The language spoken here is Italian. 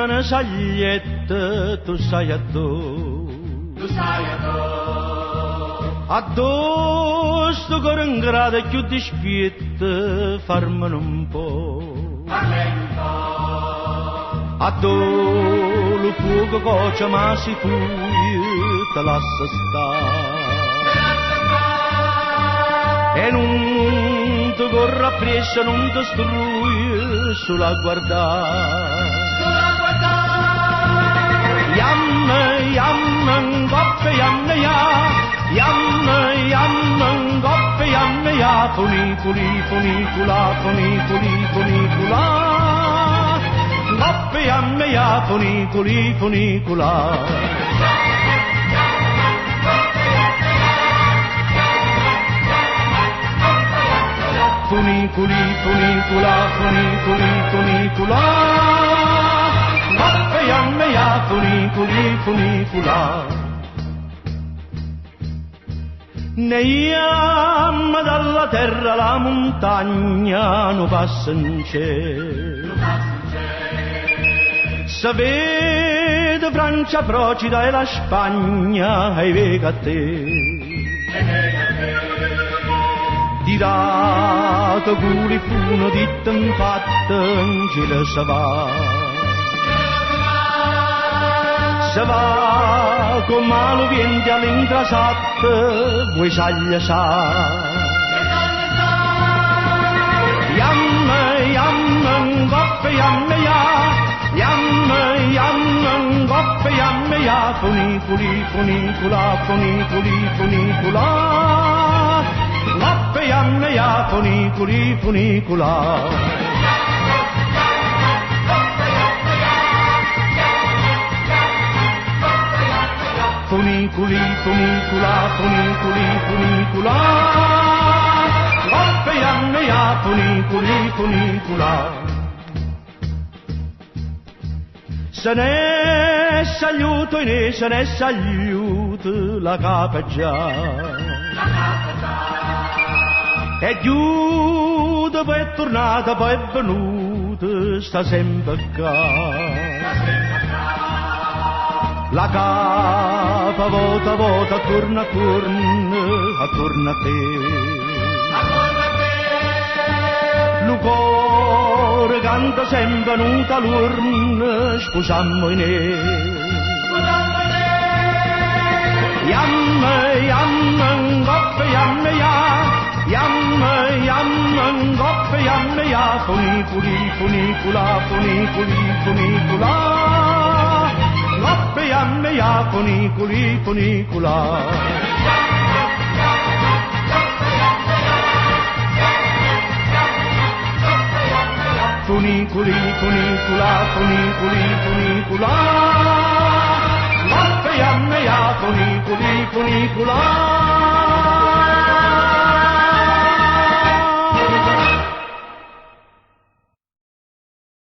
una saglietta, tu sai addosso. Tu sai Addosso con un grado più di spietta, farmene un po'. Parlami un po'. Addosso lo fuoco cocia ma si tu te lascia stare. E non ti corre appresso, non ti strui, solo a guardare. Yamma, ngoppe, yamma, ngoppe, yamma, funicula. Ngoppe, yamma, funicula. Funicula. Ngoppe, yamma, funicula. Ne yamma dalla terra la montagna non passa in cielo. Se vede Francia procida e la Spagna e vega a te. Tirato culi funo ditto infatti in cielo se va con malo vienti all'intrasatte, vuoi saglia sa. Yamma, ngoppe, yamma, ngoppe, yamma, funicula. Ngoppe, yamma, funicula. Funicula. Ngoppe, yamma, funicula. Se ne s'aiuto la capa già. E giù poi è tornata, poi è venuta, sta sempre qua. La capa vota, torna a te. Lo cuore canta sempre venuta l'urna, sposammo in Yamma, ngoppe, yamma, ngoppe, yamma, funicula. Ngoppe, yamma, funicula. Funicula. Ngoppe, yamma, funicula.